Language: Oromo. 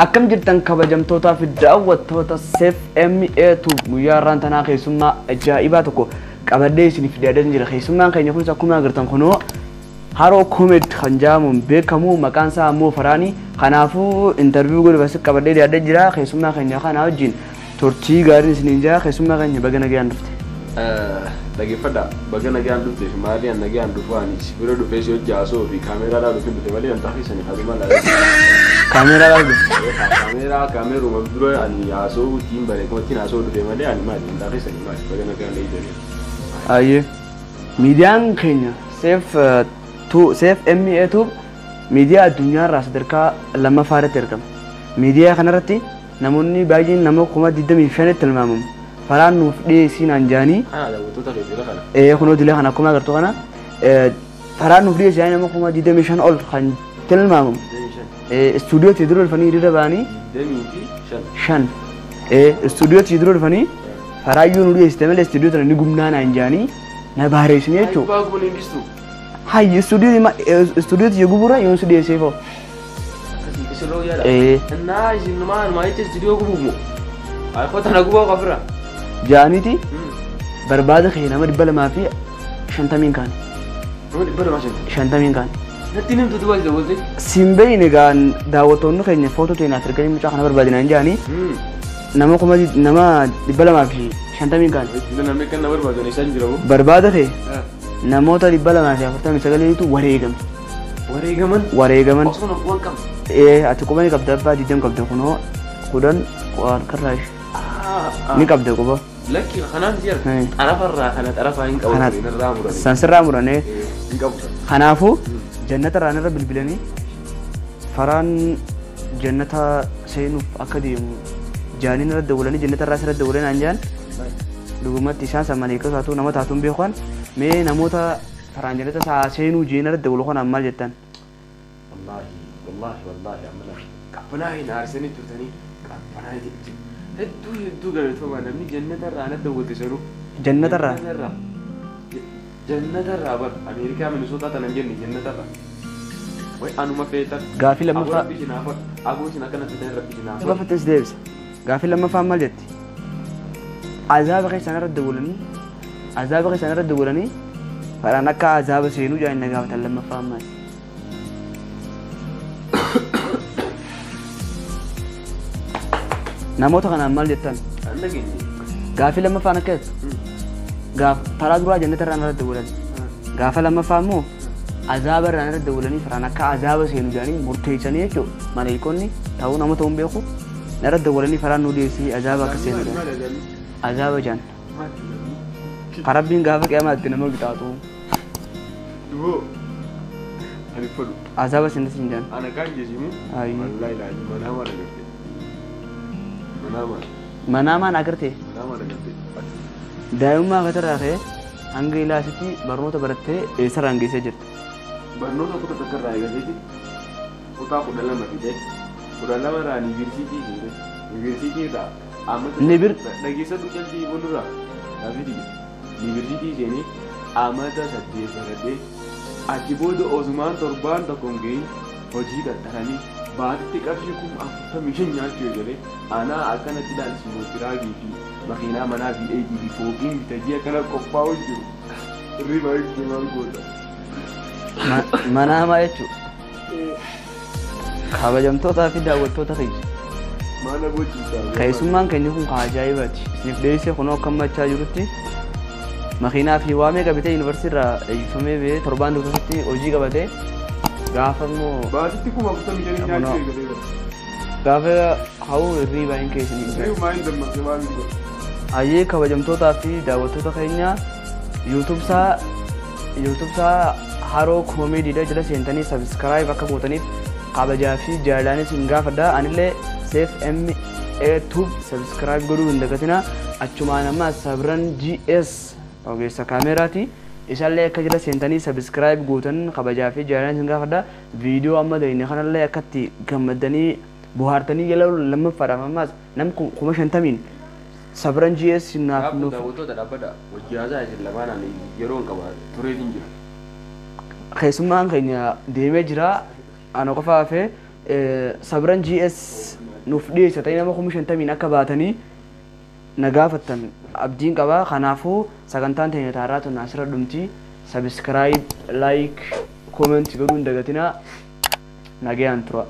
akkam jirtan kabajamtoota fi daawwattoota Safe MA guyyaa rantanaa keessummaa ajaa'ibaa tokko qabadee isiniif dhiyaatan jira. Keessummaan keenya kunis akkuma agartan kunoo haroo komed kan jedhamuun beekamu maqaan isaa ammoo Faraani. Kanaafuu interview godhu bas qabadee dhiyaatee jira. Keessummaa keenya kana wajjin turtii gaarii isiniin jira. Keessummaa keenya baga nagaan dhufte. Dhaggeeffadha baga nagaan dhufte fi maali an nagaan dhufaanis bira dhufee si hojii haasoo fi kaameeraadhaan dhufee dhufte malee an taasisanii haasuma kaameeraadhaan dhufte. Kaameeruma dura ani haasoo ittiin bareekumatti haasoo dhufee malee ani maali an taasisanii maali baga nagaan leeyidanii. Ayyee miidiyaan keenya Safe MA miidiyaa addunyaarraa sadarkaa lammaffaa irratti argama. Miidiyaa kanarratti namoonni baay'een nama 25,000 tilmaamamu. Faraan nuuf dhiyeessiin anjaanii. Kunoo dilee kana akkuma agartu kana faraan nuuf dhiyeessiin nama 25,000 ol kan tilmaamamu. Istuudiyootti dura dhufanii hiriira ba'anii 5. Istuudiyootti dura dhufanii faraayyuu nu dhiyeessite malee istuudiyoo tana ni gumnaan anjaanii na baareessine jechuudha. Hayyi istuudiyootti gubura yoon si dhiyeessee fa'u. Naa isin maan maayitti istuudiyoo gubumu. Alkoota na gubaa qofira. Jaaniti barbaada kee nama 250 kan. Nama 250 kan. Natti nimtu duwwaa daawwatte. Simbeen egaa daawwattoonni keenya footoo ta'een Afrikaa mucaa kana barbaadinaan jaanii. Nama 250 kan. Namni kan nama barbaadani isaan jiramu. Barbaada kee namoota 249tu wareegame. Wareegaman. Osoo waan qabdu. Ati qubani qabda abbaa 20 qabda kunoo 10 waan karraash. Ni qabda quba. Lakki kanaan jira. Xarafarraa kana xarafaa hin qabu. Irraa murane. Sansirraa murane. Hin qabu. Kanaafuu jannata irraa bilbilanii faraan jannata seenuuf akka deemu jaaniin irra dawwalanii jannata irraa irra dawwalanii anjaan dhugumatti isaan sammaneeqaa taatu nama taatuun beekan mee namoota faraan jannata saa seenuu jeen irra dawwalu kanaan maal jettan? Wallahi amala qabbanaa hin aarsanii turtanii qabbanaa jechuudha. Hedduu galatooma namni jannata irraa na dawwate sanuu. Jannata irraa bar Ameerikaa Minisootaa tanan jenne jannata irraa. Way anuma feetan. Gaafii lammaffaa. Agooshin akkanatti ta'e rabbi jinaafaa. Sababa fattis deebisa. Gaafii lammaffaa maal jetti? Azaaba keessan irra dawwalanii faraan akka azaaba seenuu jaan na gaafatan lammaffaa maal? Namoota kanaan maal jettan? Gaafii lammaffaan akkas taraa duraa jannata irraa irra dawwalanii gaafa lammaffaa immoo azaaba irraa irra dawwalanii faraan akka azaaba seenu jaanii murteessanii jechuudha. Maleeykonni ta'uu nama ta'uun beeku irra dawwalanii faraan nu dhiyeessii azaaba akka seenu azaaba jaan karabbiin gaafa qiyamaatti nama qixaaxu azaaba seenas hin jaan. Ana kan jesimu wallahi laajii manaamaa dhagarte. Manaamaan agartee daa'imummaa akatarraa ka'ee hanga ilaasitti barnoota barattee eessarraan geessee jirti. Barnoota kutaa takkarraa eegateeti kutaa 12 fidee 12 irraa yuunivarsiitii irraa dhageessatu jalbii boonurraa dhaabbii yuunivarsiitii seenee amata 8 baratee achi booda osumaan torbaan tokkoon ga'ee hojii qaxxaranii baatitti qarshii 45 nyaachuu eegalee anaa akkanatti ilaalchi mootiraagii fi makiinaa manaa fi eegii fi fooqiin bitajii akkana qophaa'u jiru hirriba eegdee maal goota. Manaamaa jechuudha. Kabajamtootaa fi daawwattoota keenya. Mana bochiisaa. Keessummaan keenya kun kan ajaa'ibaati. Isiniif dhiyeessee kunoo akka machaa jirutti makiinaa fi waamee qabatee yuunivarsiitii irraa eebbifamee ba'ee torbaan tokkotti hojii qabatee gaafa immoo baatitti 45 nyaachuu eegalee gaafa hawuu hirriibaa hin keessanii. Ayyee kabajamtootaa fi daawwattoota keenya yuutuubsaa haroo koomeediidha jala seentanii sabiskiraayib akka gootaniif kabajaa fi jaalaanis hin gaafadha. Anillee Safe MA sabiskiraayib godhuu hin dagatina. Achumaan ammaa Sabran GS ogeessa kaameeraati. Isaallee akka jala seentanii sabiskiraayib gootan kabajaa fi jaalaanis hin gaafadha. Viidiyoo amma dayne kanallee akkatti gammadanii buhaartanii jala lammaffaadhaaf ammaas nam 50,000 Sabran GS naaf nuuf. Daawwattoota dhaabbata hojii haasaa isin lamaan ani yeroon qaba tureetiin jira. Keessummaan keenya deemee jira. Ana qofa hafee Sabran GS nuuf dhiyeessatanii nama 50,000 akka baatanii nagaafattan abdiin qaba. Kanaafuu sagantaan teenya taarraa tun asirra dhumti. Subscribe, like, comment godhuun dagatinaa. Nagayaan tura.